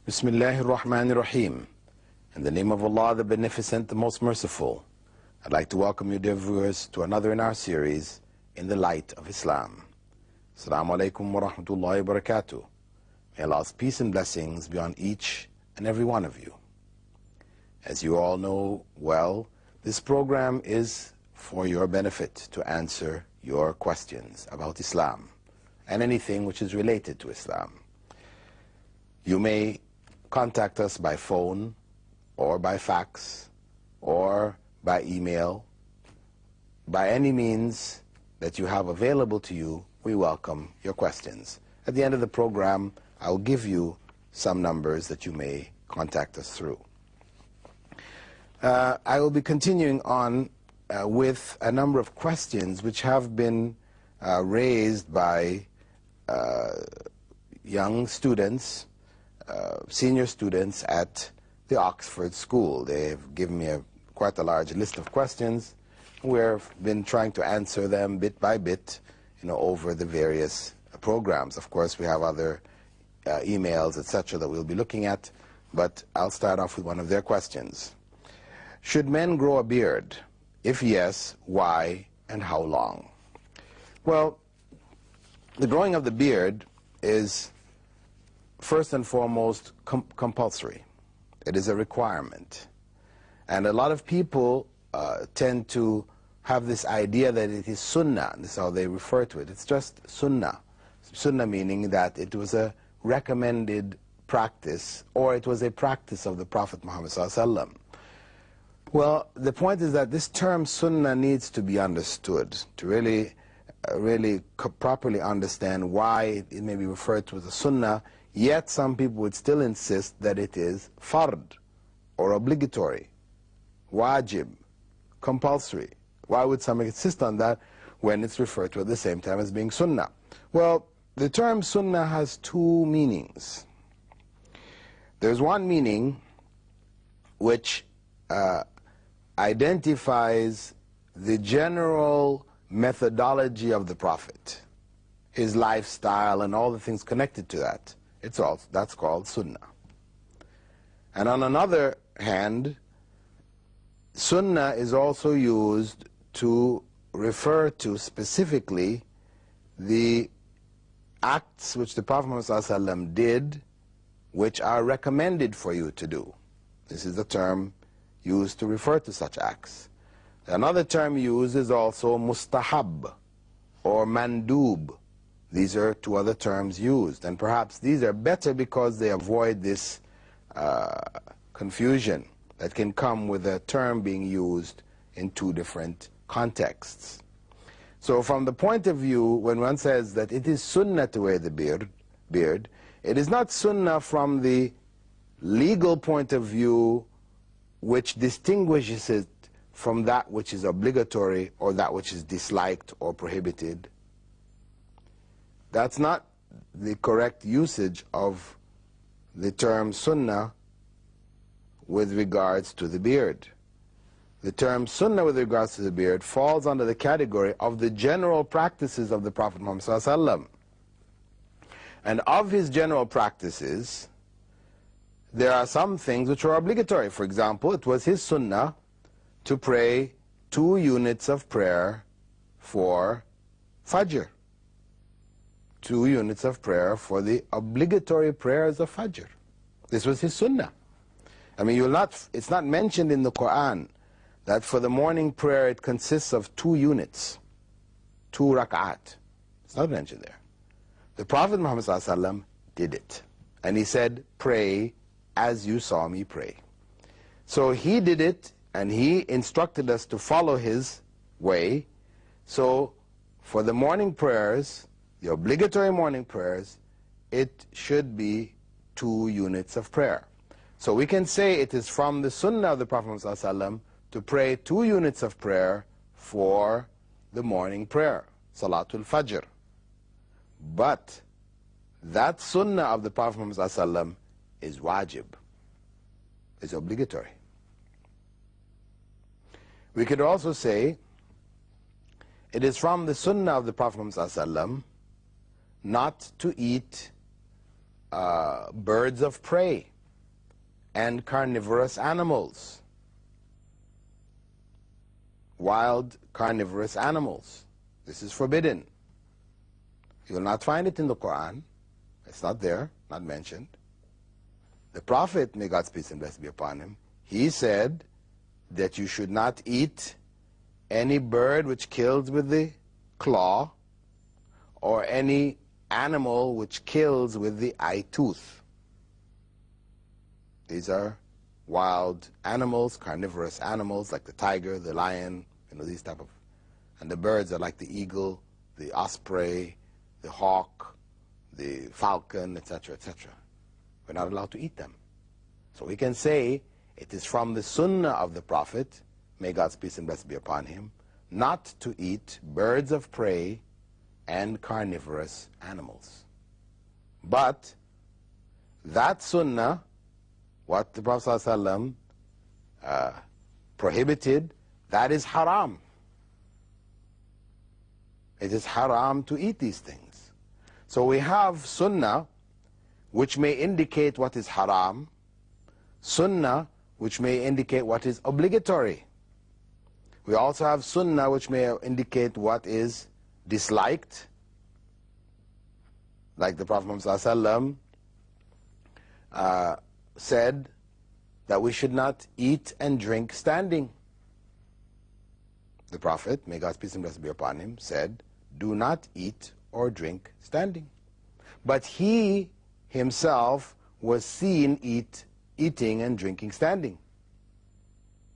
Bismillahir Rahmanir Rahim. In the name of Allah, the Beneficent, the Most Merciful. I'd like to welcome you, dear viewers, to another in our series, In the Light of Islam. Assalamu alaikum wa rahmatullahi wa barakatuh. May Allah's peace and blessings be on each and every one of you. As you all know well, this program is for your benefit to answer your questions about Islam and anything which is related to Islam. You may contact us by phone or by fax or by email. By any means that you have available to you, we welcome your questions. At the end of the program, I'll give you some numbers that you may contact us through. I will be continuing on with a number of questions which have been raised by young students, senior students at the Oxford School. They've given me quite a large list of questions. We've been trying to answer them bit by bit, over the various programs. Of course, we have other emails, etc., that we'll be looking at, but I'll start off with one of their questions. Should men grow a beard? If yes, why and how long? Well, the growing of the beard is first and foremost compulsory. It is a requirement. And a lot of people tend to have this idea that it is sunnah. This is how they refer to it. It's just sunnah. Sunnah meaning that it was a recommended practice, or it was a practice of the Prophet Muhammad ﷺ. Well, the point is that this term sunnah needs to be understood to really properly understand why it may be referred to as a sunnah. Yet some people would still insist that it is fard, or obligatory, wajib, compulsory. Why would somebody insist on that when it's referred to at the same time as being sunnah? Well, the term sunnah has two meanings. There's one meaning which identifies the general methodology of the Prophet, his lifestyle and all the things connected to that. That's called sunnah. And on another hand, sunnah is also used to refer to specifically the acts which the Prophet ﷺ did, which are recommended for you to do. This is the term used to refer to such acts. Another term used is also mustahab or mandub. These are two other terms used, and perhaps these are better because they avoid this confusion that can come with a term being used in two different contexts. So from the point of view, when one says that it is sunnah to wear the beard, it is not sunnah from the legal point of view, which distinguishes it from that which is obligatory or that which is disliked or prohibited. That's not the correct usage of the term sunnah with regards to the beard. The term sunnah with regards to the beard falls under the category of the general practices of the Prophet Muhammad ﷺ. And of his general practices, there are some things which are obligatory. For example, it was his sunnah to pray 2 units of prayer for Fajr. 2 units of prayer for the obligatory prayers of Fajr. This was his sunnah. I mean, it's not mentioned in the Quran that for the morning prayer it consists of 2 units, 2 rak'at. It's not mentioned there. The Prophet Muhammad ﷺ did it. And he said, pray as you saw me pray. So he did it, and he instructed us to follow his way. So for the morning prayers, the obligatory morning prayers, it should be 2 units of prayer. So we can say it is from the sunnah of the Prophet ﷺ to pray 2 units of prayer for the morning prayer, Salatul Fajr. But that sunnah of the Prophet ﷺ is wajib, is obligatory. We could also say it is from the sunnah of the Prophet not to eat birds of prey. and carnivorous animals. Wild carnivorous animals. This is forbidden. You'll not find it in the Quran. It's not there, not mentioned. The Prophet, may God's peace and blessing be upon him, he said that you should not eat any bird which kills with the claw, or any animal which kills with the eye tooth. These are wild animals, carnivorous animals like the tiger, the lion, these type of, and the birds are like the eagle, the osprey, the hawk, the falcon, etc., etc. We're not allowed to eat them. So we can say it is from the sunnah of the Prophet, may God's peace and blessing be upon him, not to eat birds of prey and carnivorous animals. But that sunnah, what the Prophet ﷺ prohibited, that is haram. It is haram to eat these things. So we have sunnah which may indicate what is haram, sunnah which may indicate what is obligatory. We also have sunnah which may indicate what is disliked, like the Prophet ﷺ said that we should not eat and drink standing. The Prophet, may God's peace and blessing be upon him, said, do not eat or drink standing. But he himself was seen eating and drinking standing,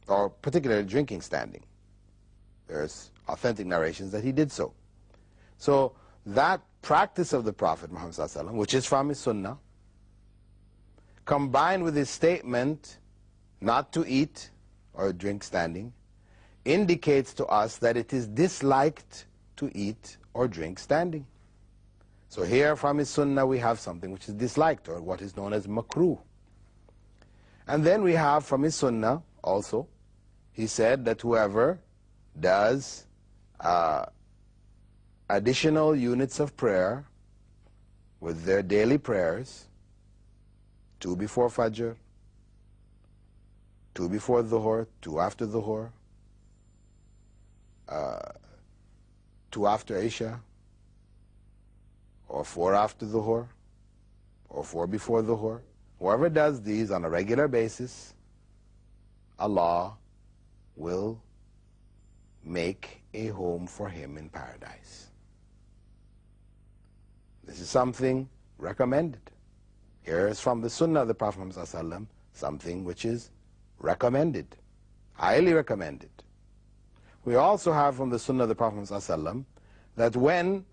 or particularly drinking standing. There's authentic narrations that he did so. So that practice of the Prophet Muhammad ﷺ, which is from his sunnah, combined with his statement not to eat or drink standing, indicates to us that it is disliked to eat or drink standing. So here from his sunnah we have something which is disliked, or what is known as makruh. And then we have from his sunnah also, he said that whoever does additional units of prayer with their daily prayers, 2 before Fajr, 2 before Dhuhr, 2 after Dhuhr, 2 after Isha, or 4 after Dhuhr, or 4 before Dhuhr. Whoever does these on a regular basis, Allah will make a home for him in paradise. This is something recommended. Here is from the Sunnah of the Prophet ﷺ, something which is recommended, highly recommended. We also have from the Sunnah of the Prophet ﷺ that when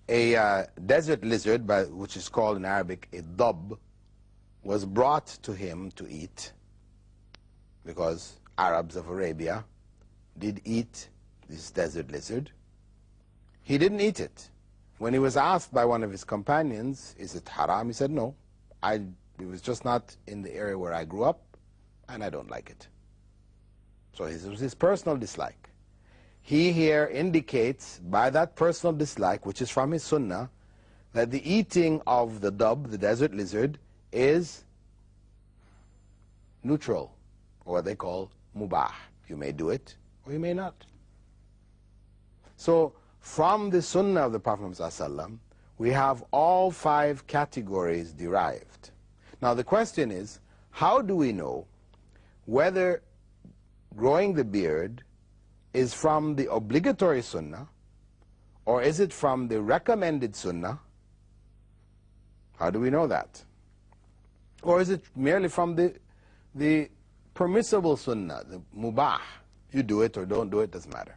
a desert lizard, which is called in Arabic a dab, was brought to him to eat, because Arabs of Arabia did eat this desert lizard, he didn't eat it. When he was asked by one of his companions, is it haram? He said, no, it was just not in the area where I grew up, and I don't like it. So it was his personal dislike. He here indicates by that personal dislike, which is from his sunnah, that the eating of the dab, the desert lizard, is neutral, or what they call mubah. You may do it, or you may not. So from the sunnah of the Prophet ﷺ, we have all 5 categories derived. Now the question is, how do we know whether growing the beard is from the obligatory sunnah, or is it from the recommended sunnah? How do we know that? Or is it merely from the permissible sunnah, the mubah? You do it or don't do it, doesn't matter.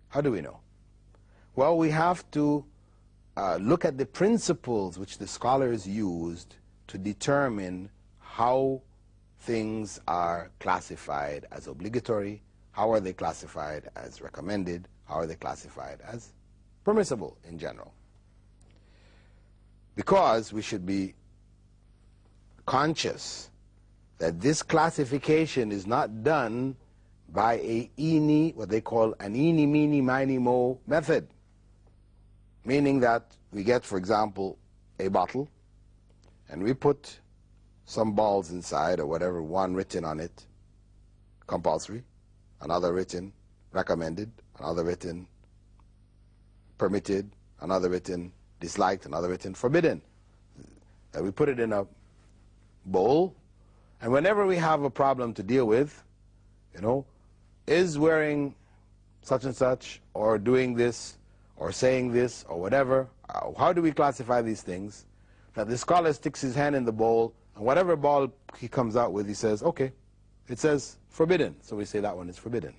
How do we know? Well, we have to look at the principles which the scholars used to determine how things are classified as obligatory, how are they classified as recommended, how are they classified as permissible in general. Because we should be conscious that this classification is not done by what they call an eeny, meeny, miny, mo method. Meaning that we get, for example, a bottle, and we put some balls inside or whatever, one written on it, compulsory, another written, recommended, another written, permitted, another written, disliked, another written, forbidden. That we put it in a bowl, and whenever we have a problem to deal with, is wearing such and such, or doing this, or saying this, or whatever, how do we classify these things? That the scholar sticks his hand in the bowl, and whatever ball he comes out with, he says, okay, it says forbidden, so we say that one is forbidden.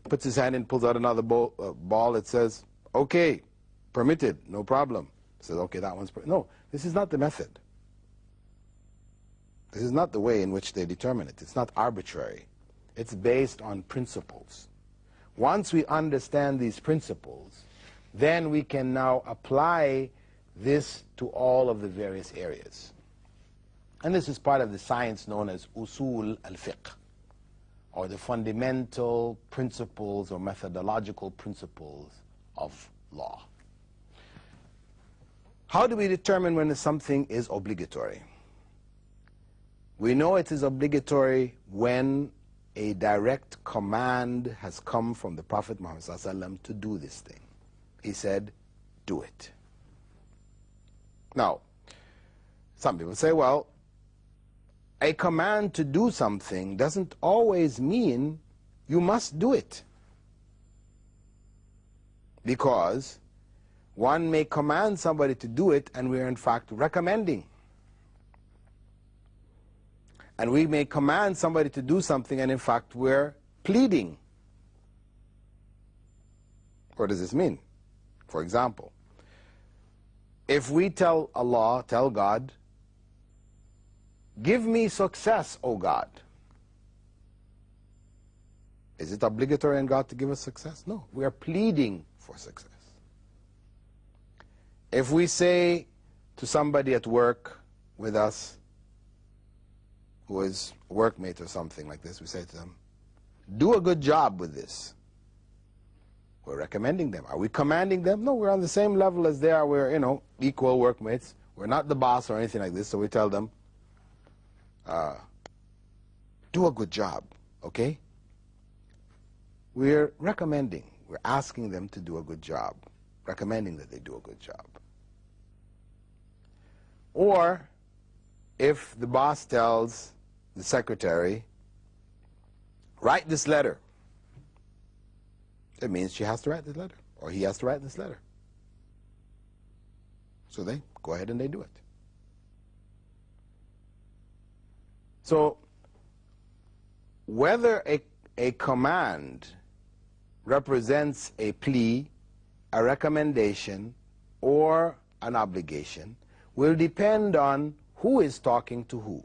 Puts his hand in, pulls out another ball, it says, okay, permitted, no problem. Says, okay, that one's no, this is not the method. This is not the way in which they determine it. It's not arbitrary. It's based on principles. Once we understand these principles, then we can now apply this to all of the various areas. And this is part of the science known as usul al-fiqh, or the fundamental principles or methodological principles of law. How do we determine when something is obligatory? We know it is obligatory when a direct command has come from the Prophet Muhammad ﷺ to do this thing. He said, do it. Now, some people say, well, a command to do something doesn't always mean you must do it. Because one may command somebody to do it and we are in fact recommending. And we may command somebody to do something and in fact we're pleading. What does this mean? For example, if we tell Allah, tell God, give me success, O God. Is it obligatory on God to give us success? No, we are pleading for success. If we say to somebody at work with us, who is a workmate or something like this, we say to them, do a good job with this. We're recommending them. Are we commanding them? No, we're on the same level as they are. We're, equal workmates. We're not the boss or anything like this, so we tell them, do a good job, okay? We're recommending. We're asking them to do a good job, recommending that they do a good job. Or if the boss tells the secretary, write this letter, it means she has to write this letter, or he has to write this letter. So they go ahead and they do it. So whether a command represents a plea, a recommendation, or an obligation will depend on who is talking to who.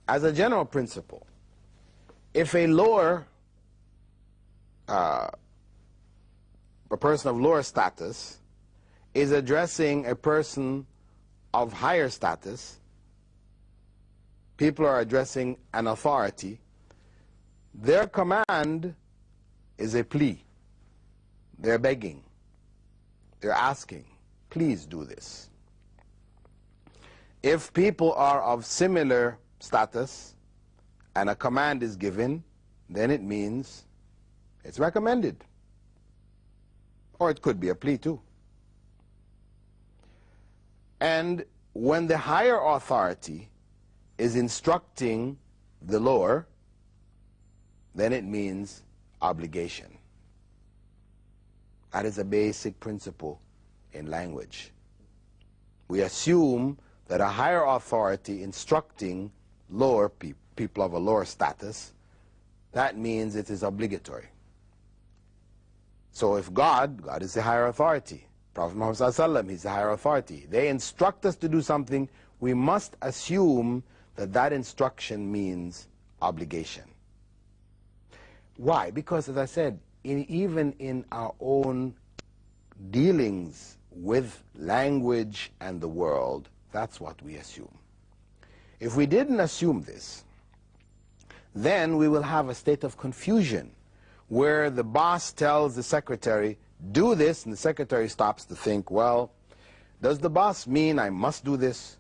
As a general principle, if a person of lower status is addressing a person of higher status, people are addressing an authority, their command is a plea. They're begging. They're asking, please do this. If people are of similar status and a command is given, then it means it's recommended. Or it could be a plea too. And when the higher authority is instructing the lower, then it means obligation. That is a basic principle in language. We assume that a higher authority instructing lower people of a lower status, that means it is obligatory. So if God is the higher authority, Prophet Muhammad ﷺ, he's the higher authority, they instruct us to do something, we must assume that that instruction means obligation. Why? Because, as I said, even in our own dealings with language and the world, that's what we assume. If we didn't assume this, then we will have a state of confusion where the boss tells the secretary, do this, and the secretary stops to think, well, does the boss mean I must do this?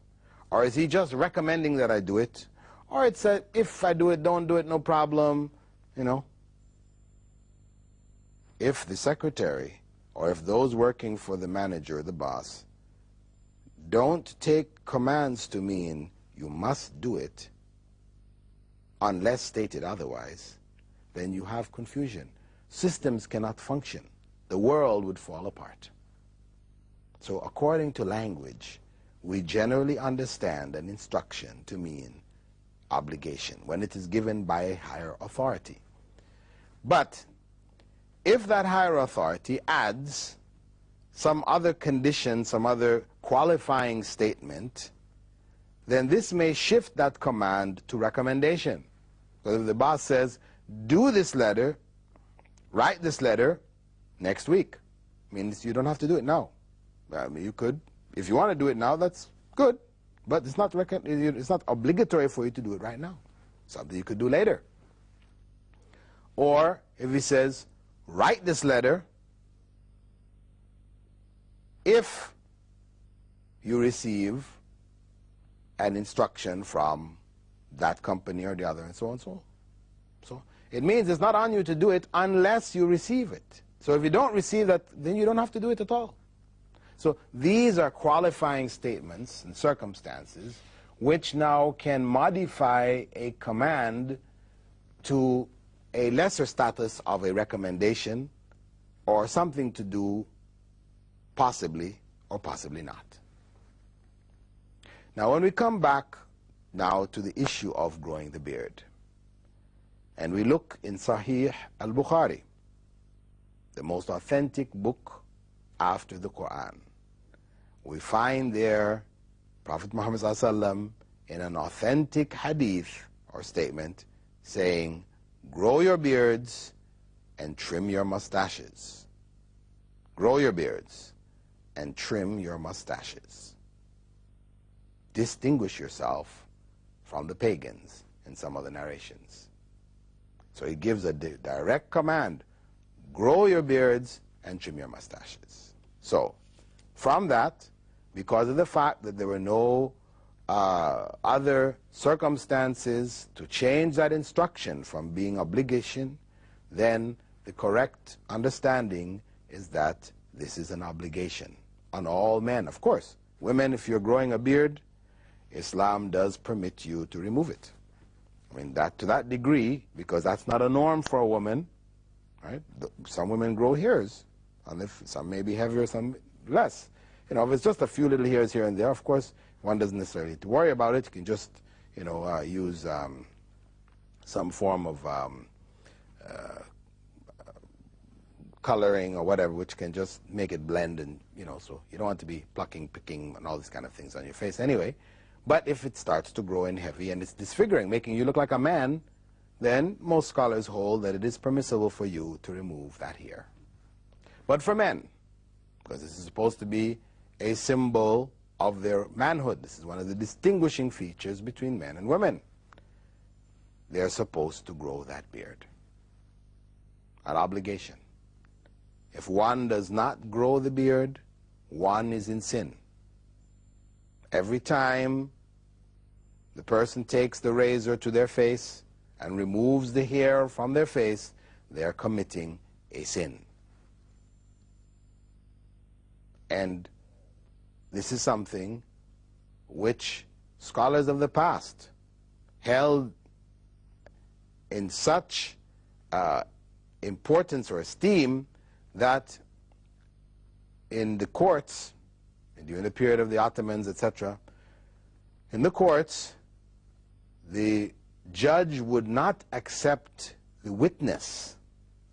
Or is he just recommending that I do it? Or it's a, if I do it, don't do it, no problem, you know. If the secretary or if those working for the manager, the boss, don't take commands to mean you must do it unless stated otherwise, then you have confusion. Systems cannot function. The world would fall apart. So according to language, we generally understand an instruction to mean obligation when it is given by a higher authority. But if that higher authority adds some other condition, some other qualifying statement, then this may shift that command to recommendation. Because if the boss says, do this letter, write this letter next week, means you don't have to do it now. I mean, you could, if you want to do it now, that's good, but it's not obligatory for you to do it right now. Something you could do later. Or if he says, write this letter if you receive an instruction from that company or the other, and so on and so on. So it means it's not on you to do it unless you receive it. So if you don't receive that, then you don't have to do it at all. So these are qualifying statements and circumstances which now can modify a command to a lesser status of a recommendation or something to do possibly or possibly not. Now when we come back now to the issue of growing the beard, and we look in Sahih al-Bukhari, the most authentic book after the Quran, we find there Prophet Muhammad ﷺ in an authentic hadith or statement saying, grow your beards and trim your mustaches. Grow your beards and trim your mustaches. Distinguish yourself from the pagans in some other narrations. So he gives a direct command, grow your beards and trim your mustaches. So from that, because of the fact that there were no other circumstances to change that instruction from being obligation, then the correct understanding is that this is an obligation on all men. Of course, women, if you're growing a beard, Islam does permit you to remove it. I mean, that to that degree, because that's not a norm for a woman, right? Some women grow hairs, and if some may be heavier, some less. You know, if it's just a few little hairs here and there, of course, one doesn't necessarily need to worry about it. You can just, you know, use some form of coloring or whatever, which can just make it blend, and, you know, so you don't want to be plucking, picking, and all these kind of things on your face anyway. But if it starts to grow in heavy and it's disfiguring, making you look like a man, then most scholars hold that it is permissible for you to remove that hair. But for men, because this is supposed to be a symbol of their manhood, this is one of the distinguishing features between men and women, they're supposed to grow that beard. An obligation. If one does not grow the beard, one is in sin. Every time the person takes the razor to their face and removes the hair from their face, they are committing a sin. And this is something which scholars of the past held in such importance or esteem that in the courts, during the period of the Ottomans, etc., in the courts, the judge would not accept the witness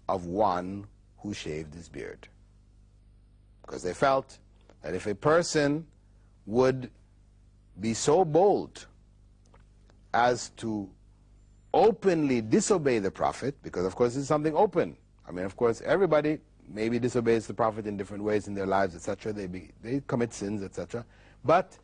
of one who shaved his beard, because they felt that if a person would be so bold as to openly disobey the Prophet, because of course this is something open. I mean, of course, everybody maybe disobeys the Prophet in different ways in their lives, etc. They commit sins, etc. But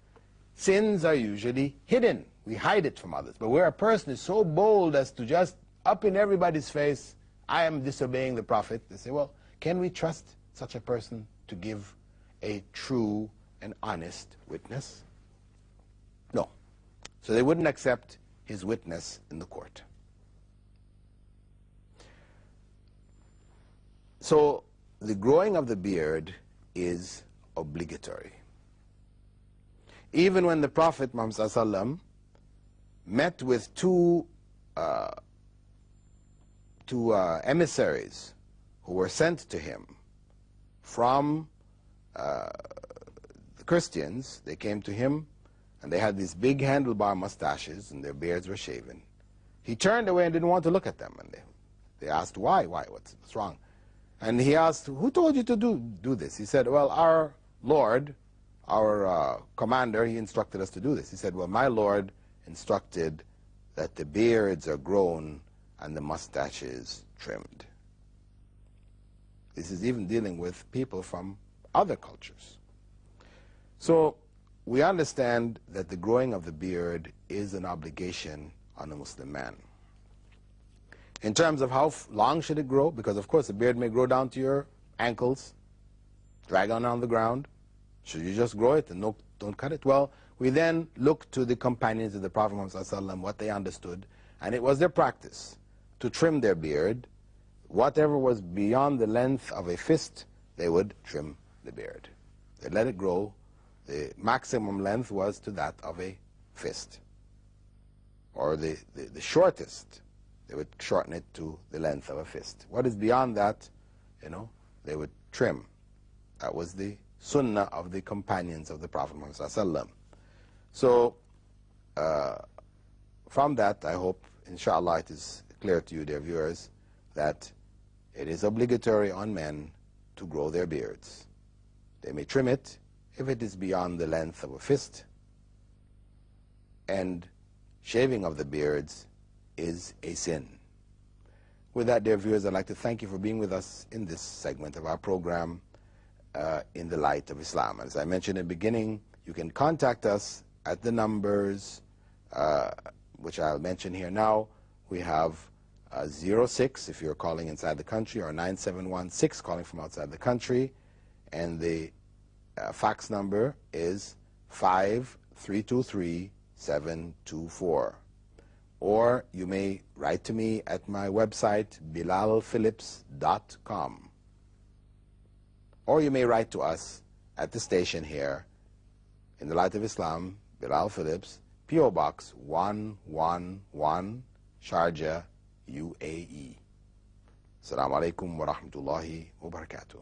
sins are usually hidden. We hide it from others. But where a person is so bold as to just up in everybody's face, I am disobeying the Prophet, they say, well, can we trust such a person to give a true and honest witness? No. So they wouldn't accept his witness in the court. So the growing of the beard is obligatory. Even when the Prophet Muhammad ﷺ met with two emissaries who were sent to him from the Christians, they came to him and they had these big handlebar mustaches and their beards were shaven. He turned away and didn't want to look at them, and they asked why, what's wrong? And he asked, who told you to do this? He said, well, our Lord, our commander, he instructed us to do this. He said, well, my Lord instructed that the beards are grown and the mustaches trimmed. This is even dealing with people from other cultures. So we understand that the growing of the beard is an obligation on a Muslim man. In terms of how long should it grow, because of course the beard may grow down to your ankles, drag on the ground. Should you just grow it and don't cut it? Well, we then look to the companions of the Prophet Muhammad ﷺ, what they understood, and it was their practice to trim their beard. Whatever was beyond the length of a fist, they would trim the beard. They let it grow. The maximum length was to that of a fist, or the shortest. They would shorten it to the length of a fist. What is beyond that, they would trim. That was the sunnah of the companions of the Prophet Muhammad ﷺ. So, from that, I hope, inshallah, it is clear to you, dear viewers, that it is obligatory on men to grow their beards. They may trim it if it is beyond the length of a fist, and shaving of the beards is a sin. With that, dear viewers, I'd like to thank you for being with us in this segment of our program, In the Light of Islam. As I mentioned in the beginning, you can contact us at the numbers which I'll mention here now. We have 06 if you're calling inside the country, or 9716 calling from outside the country, and the fax number is 5323724. Or you may write to me at my website, bilalphillips.com. Or you may write to us at the station here, In the Light of Islam, Bilal Phillips, P.O. Box 111, Sharjah, UAE. Assalamu alaikum wa rahmatullahi wa barakatuh.